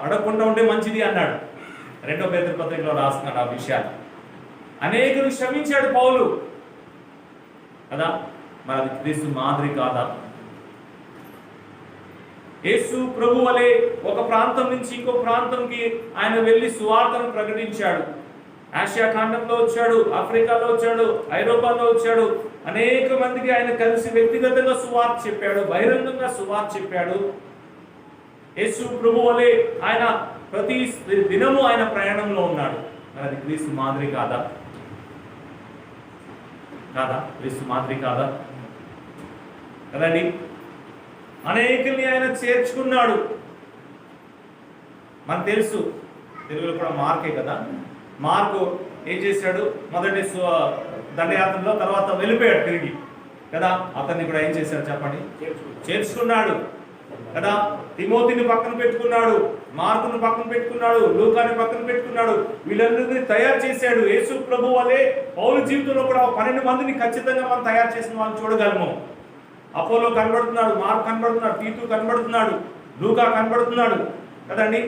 అడగకుండా ఉంటే మంచిది అన్నాడు. 2వ పేతురు పత్రికలో రాస్తున్నాడు ఆ విషయాలు. అనేకులు క్షమించాడు పౌలు కదా. మరి అది క్రీస్తు మాదిరి కాదా? యేసు ప్రభు వలె ఒక ప్రాంతం నుంచి ఇంకో ప్రాంతంకి ఆయన వెళ్ళి సువార్తను ప్రకటించాడు. ఆసియా ఖండంలో వచ్చాడు, ఆఫ్రికాలో వచ్చాడు, ఐరోపాలో వచ్చాడు. అనేక మందికి ఆయన కలిసి వ్యక్తిగతంగా సువార్త చెప్పాడు, బహిరంగంగా సువార్త చెప్పాడు. యేసు ప్రభు వలె ఆయన ప్రతి దినము ఆయన ప్రయాణంలో ఉన్నాడు. అది క్రీస్తు మాదిరి కాదా? క్రీస్తు మాదిరి కాదా కదండి. అనేకుల్ని ఆయన చేర్చుకున్నాడు. మనకు తెలుసు, తెలుగులో కూడా మార్కే కదా. మార్కు ఏం చేశాడు? మొదటి దండయాత్రలో, తర్వాత వెళ్ళిపోయాడు తిరిగి కదా. అతన్ని కూడా ఏం చేశాడు చెప్పండి? చేర్చుకున్నాడు కదా. తిమోతిని పక్కన పెట్టుకున్నాడు, మార్కును పక్కన పెట్టుకున్నాడు, లూకాని పక్కన పెట్టుకున్నాడు. వీళ్ళందరినీ తయారు చేశాడు. యేసు ప్రభు వలె పౌలు జీవితంలో కూడా 12 మందిని ఖచ్చితంగా మనం తయారు చేసిన వాళ్ళని చూడగలము. అపోలో కనబడుతున్నాడు, మార్క్ కనబడుతున్నాడు, తీతు కనబడుతున్నాడు, లూకా కనబడుతున్నాడు కదండి,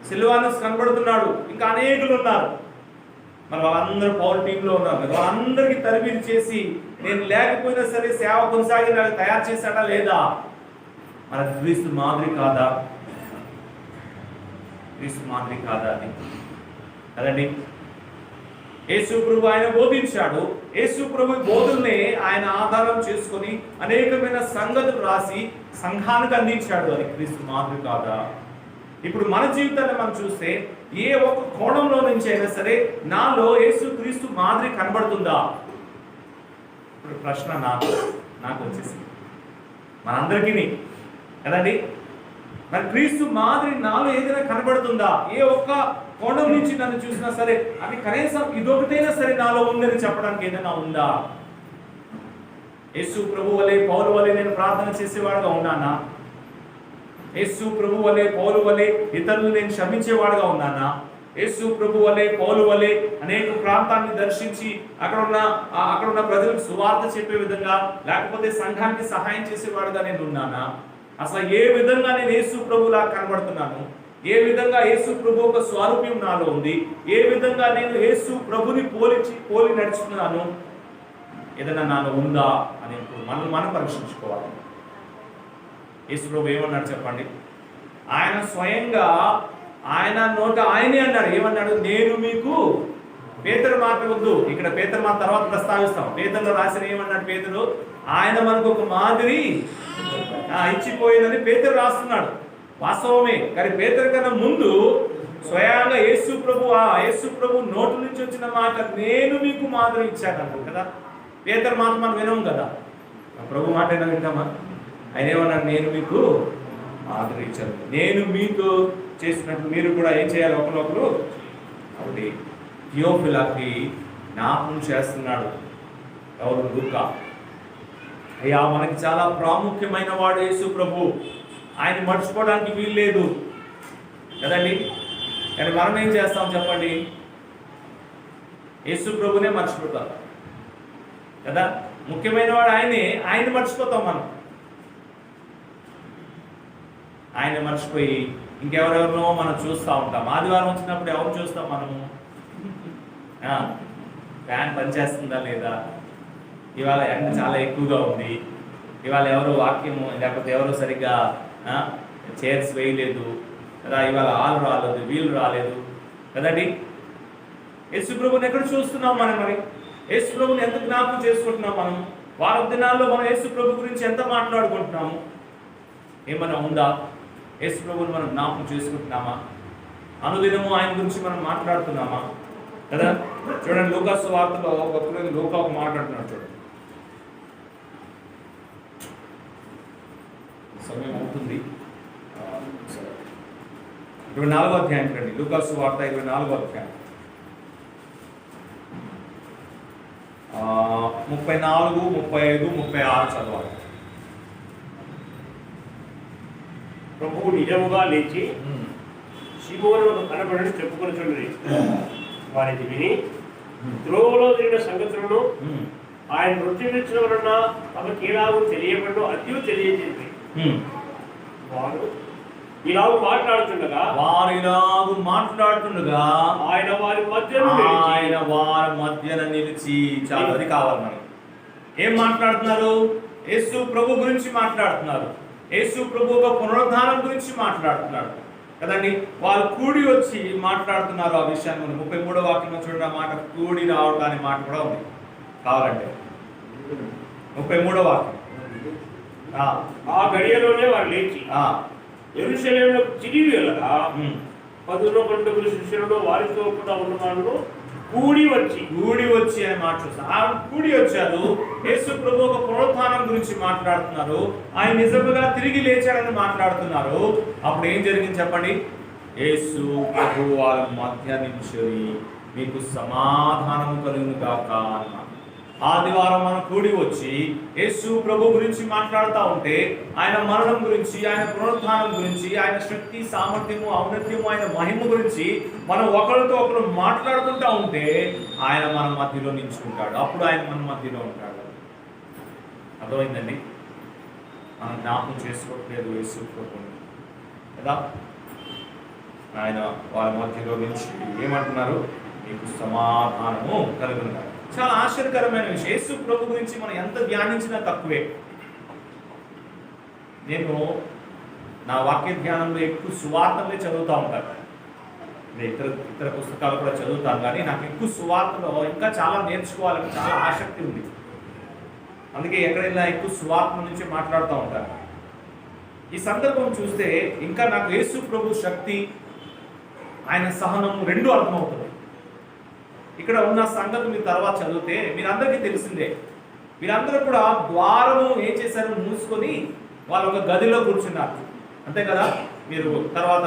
సిల్వానస్ కనబడుతున్నాడు, ఇంకా అనేకులు ఉన్నారు. మరి వాళ్ళందరూ పౌరు టీంలో ఉన్నారు కదా. వాళ్ళందరికీ తరబిది చేసి నేను లేకపోయినా సరే సేవ కొనసాగి తయారు చేశాడా లేదా? మరి క్రీస్తు మాదిరి కాదా? క్రీస్తు మాదిరి కాదా అది కదండి. యేసు ప్రభు ఆయన బోధించాడు. యేసు ప్రభు బోధననే ఆయన ఆధారం చేసుకొని అనేకమైన సంగతులు రాసి సంఘానికి అందించాడు. అది క్రీస్తు మాదిరి కాదా? ఇప్పుడు మన జీవితాన్ని మనం చూస్తే ఏ ఒక్క కోణంలో నుంచి అయినా సరే నాలో యేసు క్రీస్తు మాదిరి కనబడుతుందా? ఇప్పుడు ప్రశ్న నాకు వచ్చేసింది, మనందరికీ కదండి. మరి క్రీస్తు మాదిరి నాలో ఏదైనా కనబడుతుందా? ఏ ఒక్క కోణం నుంచి నన్ను చూసినా సరే అది కనీసం ఇదొకటైనా సరే నాలో ఉందని చెప్పడానికి ఏదైనా ఉందా? యేసు ప్రభు వలె పౌలు వలె నేను ప్రార్థన చేసేవాడుగా ఉన్నానా? యేసు ప్రభు వలె పౌలు వలె ఇతరులు నేను క్షమించేవాడుగా ఉన్నానా? యేసు ప్రభు వలె పౌలు వలె అనేక ప్రాంతాన్ని దర్శించి అక్కడ ఉన్న ప్రజలకు సువార్త చెప్పే విధంగా, లేకపోతే సంఘానికి సహాయం చేసేవాడుగా నేను ఉన్నానా? అసలు ఏ విధంగా నేను యేసు ప్రభులా కనబడుతున్నాను? ఏ విధంగా యేసు ప్రభు ఒక స్వారూప్యం నాలో ఉంది, ఏ విధంగా నేను యేసు ప్రభుని పోలి నడుచుకున్నాను, ఏదైనా నాలో ఉందా అని మనం పరీక్షించుకోవాలి. యేసు ప్రభు ఏమన్నాడు చెప్పండి? ఆయన స్వయంగా ఆయన నోట ఆయనే అన్నాడు. ఏమన్నాడు? నేను మీకు, పేతురు మాట వద్దు, ఇక్కడ పేతురు మాట తర్వాత ప్రస్తావిస్తాం. పేతురులో రాసిన ఏమన్నాడు పేతురు? ఆయన మనకు ఒక మాదిరి ఇచ్చిపోయిందని పేతురు రాస్తున్నాడు. వాస్తవమే. కానీ పేతురు కన్నా ముందు స్వయంగా యేసు ప్రభు నోటు నుంచి వచ్చిన మాట, నేను మీకు మాదిరి ఇచ్చాను కదా. పేతురు మాట మనం వినము కదా, ప్రభు మాట అయినా వింటామా? ఆయన ఏమన్నాడు? నేను మీకు మాదిరి ఇచ్చాను, నేను మీతో చేసినట్టు మీరు కూడా ఏం చేయాలి ఒకరొకరు. కాబట్టి థియోఫిలాకి జ్ఞాపకం చేస్తున్నాడు. ఎవరు? లూకా. అయ్యా, మనకి చాలా ప్రాముఖ్యమైన వాడు యేసు ప్రభు, ఆయన మర్చిపోవడానికి వీలు లేదు కదండి. కానీ మనం ఏం చేస్తాం చెప్పండి? యేసు ప్రభునే మర్చిపోతాం కదా. ముఖ్యమైన వాడు ఆయన మర్చిపోతాం మనం. ఆయన మర్చిపోయి ఇంకెవరెవరినో మనం చూస్తూ ఉంటాం. ఆదివారం వచ్చినప్పుడు ఎవరు చూస్తాం మనము? ఫ్యాన్ పనిచేస్తుందా లేదా, ఇవాళ ఎండ చాలా ఎక్కువగా ఉంది, ఇవాళ ఎవరు వాక్యము లేకపోతే ఎవరు సరిగ్గా చైర్స్ వేయలేదు కదా, ఇవాళ వాళ్ళు రాలేదు, వీళ్ళు రాలేదు కదండి. యేసు ప్రభుని ఎక్కడ చూస్తున్నాం మనం? మరి యేసు ప్రభుని ఎంత జ్ఞాపకం చేసుకుంటున్నాం మనం? వారం దినాల్లో మనం యేసు ప్రభు గురించి ఎంత మాట్లాడుకుంటున్నాము? ఏమైనా ఉందా? యేసు ప్రభుని మనం జ్ఞాపకం చేసుకుంటున్నామా? అనుదినము ఆయన గురించి మనం మాట్లాడుతున్నామా కదా. చూడండి, లూకా సువార్తలో లూకా ఒక మాట్లాడుతున్నాడు. చూడండి, సమయం అవుతుంది. 24వ అధ్యాయం రండి. లూకా సువార్త 24వ అధ్యాయం 34, 35, 36 చదవాలి. ప్రభువు నిజముగా లేచి సీమోనుకు కనబడని చెప్పుకొనుచున్నది. వారిని విని త్రోవలో జరిగిన సంగతులను ఆయన మృత్యునిచ్చిన వలన తమకి ఎలాగో తెలియబడ్డో అతి తెలియజేసి వారు ఇలాగ మాట్లాడుతుండగా ఆయన వారి మధ్యన నిలిచి. చాలా అది కావాలి మనకి. ఏం మాట్లాడుతున్నారు? యేసు ప్రభు గురించి మాట్లాడుతున్నారు. యేసు ప్రభు ఒక పునరుద్ధానం గురించి మాట్లాడుతున్నాడు కదండి. వాళ్ళు కూడి వచ్చి మాట్లాడుతున్నారు ఆ విషయాన్ని. మనం 33వ వాక్యంలో చూడండి, ఆ మాట కూడి రావడం అనే మాట కూడా ఉంది. కావాలంటే 33వ వాక్యం. ఆ గడియలోనే వారు లేచి యెరూషలేములో తిరిగి వెళ్ళగా 11 శిష్యులలో వారితో కూడా ఉన్న వాళ్ళు కూడి వచ్చి అని మాట చూస్తారు. కూడి వచ్చారు. యేసు ప్రభు ఒక పునరుత్థానం గురించి మాట్లాడుతున్నారు. ఆయన నిజముగా తిరిగి లేచాడని మాట్లాడుతున్నారు. అప్పుడు ఏం జరిగింది చెప్పండి? యేసు ప్రభు వాళ్ళ మధ్య నుంచి మీకు సమాధానం కలుగును గాక అన్నారు. ఆదివారం మనం కూడి వచ్చి యేసు ప్రభు గురించి మాట్లాడుతూ ఉంటే, ఆయన మరణం గురించి, ఆయన పునరుత్థానం గురించి, ఆయన శక్తి, సామర్థ్యము, ఔన్నత్యము, ఆయన మహిమ గురించి మనం ఒకరితో ఒకరు మాట్లాడుకుంటూ ఉంటే ఆయన మన మధ్యలో నిల్చుంటాడు. అప్పుడు ఆయన మన మధ్యలో ఉంటాడు. అర్థమైందండి? మనం జ్ఞాపకం చేసుకోవట్లేదు యేసు ప్రభుని కదా. ఆయన వారి మధ్యలో నుంచి ఏమంటున్నారు? మీకు సమాధానము కలుగును. చాలా ఆశ్చర్యకరమైన విషయం. యేసు ప్రభు గురించి మనం ఎంత ధ్యానించినా తక్కువే. నేను నా వాక్య ధ్యానంలో ఎక్కువ సువార్తలే చదువుతూ ఉంటాను. ఇతర పుస్తకాలు కూడా చదువుతాను, కానీ నాకు ఎక్కువ సువార్తలో ఇంకా చాలా నేర్చుకోవాలని చాలా ఆసక్తి ఉంది. అందుకే ఎక్కడైనా ఎక్కువ సువార్త నుంచి మాట్లాడుతూ ఉంటాను. ఈ సందర్భం చూస్తే ఇంకా నాకు యేసు ప్రభు శక్తి, ఆయన సహనం రెండు అర్థమవుతుంది. ఇక్కడ ఉన్న సంగతి మీరు తర్వాత చదివితే మీరందరికీ తెలిసిందే. వీరందరూ కూడా ద్వారము ఏం చేశారు? మూసుకొని వాళ్ళు ఒక గదిలో కూర్చున్నారు, అంతే కదా. మీరు తర్వాత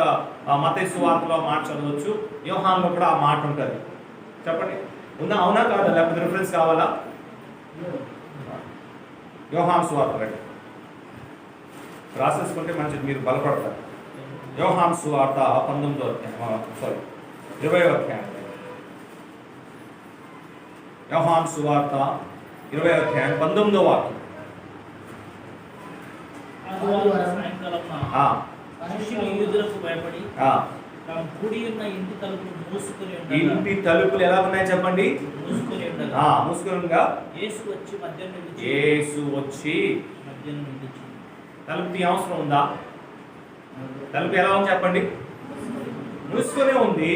మత్తయి సువార్తలో మాట చదవచ్చు, యోహానులో కూడా ఆ మాట ఉంటుంది. చెప్పండి, ఉందా? అవునా కాదా? లేకపోతే రిఫరెన్స్ కావాలా? యోహాను సువార్త రండి, రాసేసుకుంటే మంచిది, మీరు బలపడతారు. యోహాను సువార్త 20వ అధ్యాయం. యోహాను సువార్త 20వ అధ్యాయం 19వ వాక్యం. మనుషులు యూదులకు భయపడి ఆ, తాము కూడి ఉన్న ఇంటి తలుపులు మూసుకుని ఇంటి తలుపులు ఎలా ఉన్నాయి చెప్పండి? ఉండగా మూసుకునిగా యేసు వచ్చి మధ్య నిలిచి యేసు వచ్చి మధ్యను నిలిచి తలుపు తీ అవసరం ఉందా? తలుపు ఎలా ఉంది చెప్పండి? మూసుకునే ఉంది.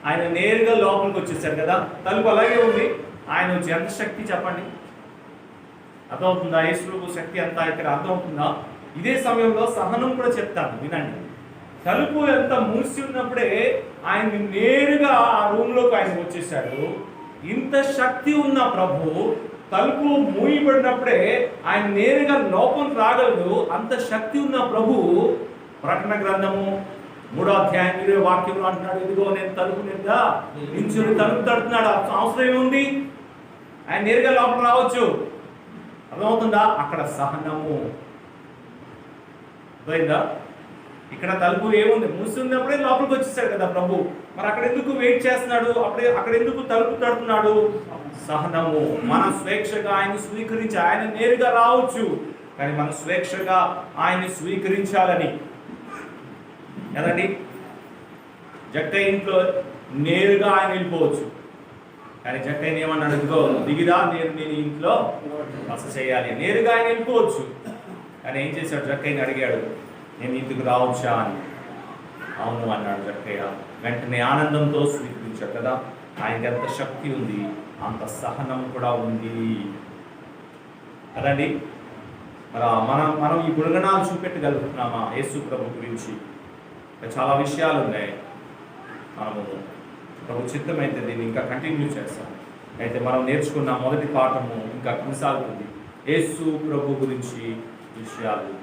ఆయన నేరుగా లోపలికి వచ్చేసాడు కదా, తలుపు అలాగే ఉంది. ఆయన వచ్చి ఎంత శక్తి చెప్పండి? అర్థమవుతుందా? యేసు ప్రభు శక్తి అంతా ఇక్కడ అర్థమవుతుందా? ఇదే సమయంలో సహనం కూడా చెప్తాను, వినండి. తలుపు ఎంత మూసి ఉన్నప్పుడే ఆయన నేరుగా ఆ రూమ్లోకి ఆయన వచ్చేసాడు. ఇంత శక్తి ఉన్న ప్రభు తలుపు మూయబడినప్పుడే ఆయన నేరుగా లోపం రాగలడు. అంత శక్తి ఉన్న ప్రభు ప్రకటన గ్రంథము 3వ అధ్యాయం 20వ వాక్యంలో అంటున్నాడు, ఇదిగో నేను తలుపు నిండా నించుని తలుపు తడుతున్నాడు. అవసరం ఏముంది? ఆయన నేరుగా లోపల రావచ్చు. అర్థమవుతుందా? అక్కడ సహనము అర్థమైందా? ఇక్కడ తలుపు ఏముంది? మూసున్నప్పుడే లోపలికి వచ్చేసాడు కదా ప్రభు. మరి అక్కడ ఎందుకు వెయిట్ చేస్తున్నాడు? అక్కడ ఎందుకు తలుపు తడుతున్నాడు? సహనము. మన స్వేచ్ఛగా ఆయన స్వీకరించి, ఆయన నేరుగా రావచ్చు, కానీ మన స్వేచ్ఛగా ఆయన్ని స్వీకరించాలని కదండి. జక్కయ్య ఇంట్లో నేరుగా ఆయన వెళ్ళిపోవచ్చు, కానీ జక్కయ్య ఏమన్నాడు? ఇదిగో దిగిరా, నేను ఇంట్లో బస చేయాలి. నేరుగా ఆయన వెళ్ళిపోవచ్చు, కానీ ఏం చేశాడు? జక్కయ్యని అడిగాడు, నేను ఇంటికి రావచ్చా అని. అవును అన్నాడు జక్కయ్య. వెంటనే ఆనందంతో స్వీకరించాడు కదా. ఆయనకి ఎంత శక్తి ఉంది, అంత సహనం కూడా ఉంది కదండి. మరి మనం ఈ గుణగణాలు చూపెట్టగలుగుతున్నామా యేసు ప్రభు గురించి? చాలా విషయాలు ఉన్నాయి. మనము ప్రభు చిత్తమైతే దీన్ని ఇంకా కంటిన్యూ చేస్తాం. అయితే మనం నేర్చుకున్న మొదటి పాఠము ఇంకా కొనసాగుతుంది. యేసు ప్రభు గురించి విషయాలు.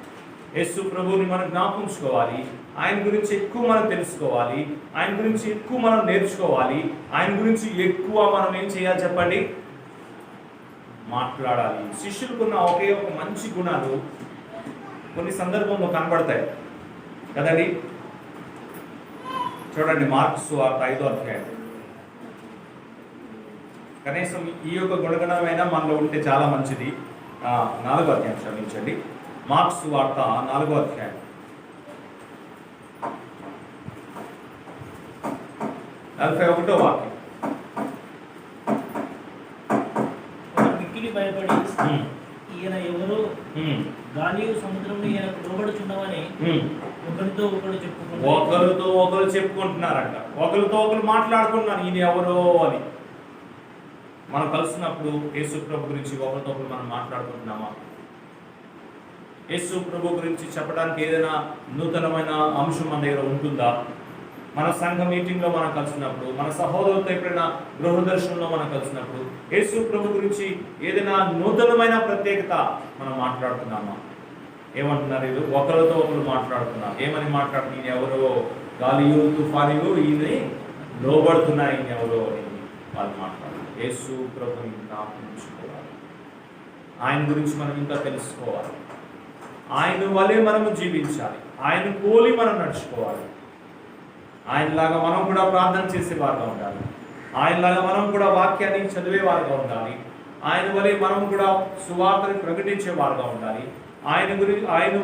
యేసు ప్రభువుని మనం జ్ఞాపించుకోవాలి. ఆయన గురించి ఎక్కువ మనం తెలుసుకోవాలి. ఆయన గురించి ఎక్కువ మనం నేర్చుకోవాలి. ఆయన గురించి ఎక్కువ మనం ఏం చేయాలి చెప్పండి? మాట్లాడాలి. శిష్యులకున్న ఒకే ఒక మంచి గుణాలు కొన్ని సందర్భంలో కనబడతాయి కదండి. చూడండి, మార్కు సువార్త 5వ అధ్యాయం. కనీసం ఈ యొక్క గుణగణమైనా మనలో ఉంటే చాలా మంచిది. 4వ అధ్యాయం, క్షమించండి, మార్కు సువార్త 4వ అధ్యాయం. 41వ వాక్యం. మిక్కిలి భయపడి ఈయన ఎవరో గాలియు సముద్రంలో ఈయనకు లోబడుచున్నామని ఒకరితో ఒకరు చెప్పుకుంటున్నారంట. ఒకరితో ఒకరు మాట్లాడుకుంటున్నారు, ఈయన ఎవరో అని. మనం కలిసినప్పుడు యేసు ప్రభు గురించి ఒకరితో ఒకరు మనం మాట్లాడుకుంటున్నామా? యేసు ప్రభు గురించి చెప్పడానికి ఏదైనా నూతనమైన అంశం మన దగ్గర ఉంటుందా? మన సంఘ మీటింగ్లో మనం కలిసినప్పుడు, మన సహోదరులతో ఎప్పుడైనా గృహ దర్శనంలో మనం కలిసినప్పుడు యేసు ప్రభు గురించి ఏదైనా నూతనమైన ప్రత్యేకత మనం మాట్లాడుతున్నామా? ఏమంటున్నారు వీళ్ళు? ఒకరితో ఒకరు మాట్లాడుతున్నారు. ఏమని మాట్లాడుతున్నారు? ఈయన ఎవరో, గాలియు తుఫానియు ఈయన లోబడుతున్నాయి, ఈయన ఎవరో అని వాళ్ళు మాట్లాడుతున్నారు. యేసు ప్రభుని జ్ఞాపించుకోవాలి. ఆయన గురించి మనం ఇంకా తెలుసుకోవాలి. ఆయన వలె మనము జీవించాలి. ఆయన పోలి మనం నడుచుకోవాలి. ఆయనలాగా మనం కూడా ప్రార్థన చేసేవారుగా ఉండాలి. ఆయనలాగా మనం కూడా వాక్యాన్ని చదివేవారుగా ఉండాలి. ఆయన వలె మనం కూడా సువార్తని ప్రకటించేవారుగా ఉండాలి. ఆయన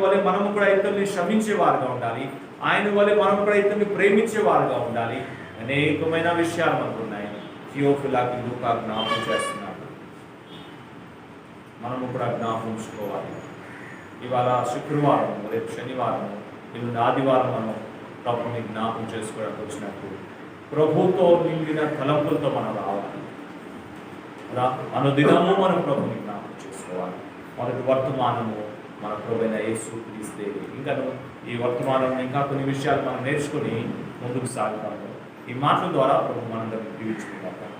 వలె మనము కూడా ఇతరుల్ని క్షమించేవారుగా ఉండాలి. ఆయన వలె మనం కూడా ఇతరుల్ని ప్రేమించేవారుగా ఉండాలి. అనేకమైన విషయాలు మనకు ఉన్నాయి. థియోఫిలాకి లూకా జ్ఞాపకం చేస్తున్నాడు. మనము కూడా జ్ఞాపకం. ఇవాళ శుక్రవారం, రేపు శనివారం, ఎల్లుండి ఆదివారం మనం ప్రభుని జ్ఞాపకం చేసుకోవడానికి వచ్చినప్పుడు ప్రభుతో నిండిన తలంపులతో మనం రావాలి. అనుదినము మనం ప్రభుని జ్ఞాపకం చేసుకోవాలి. మొదటి వర్తమానము మన ప్రభువైన యేసు క్రీస్తే. ఇంకా ఈ వర్తమానం ఇంకా కొన్ని విషయాలు మనం నేర్చుకుని ముందుకు సాగుతాము. ఈ మాటల ద్వారా ప్రభు మనందరినీ దీవించుకుంటాం.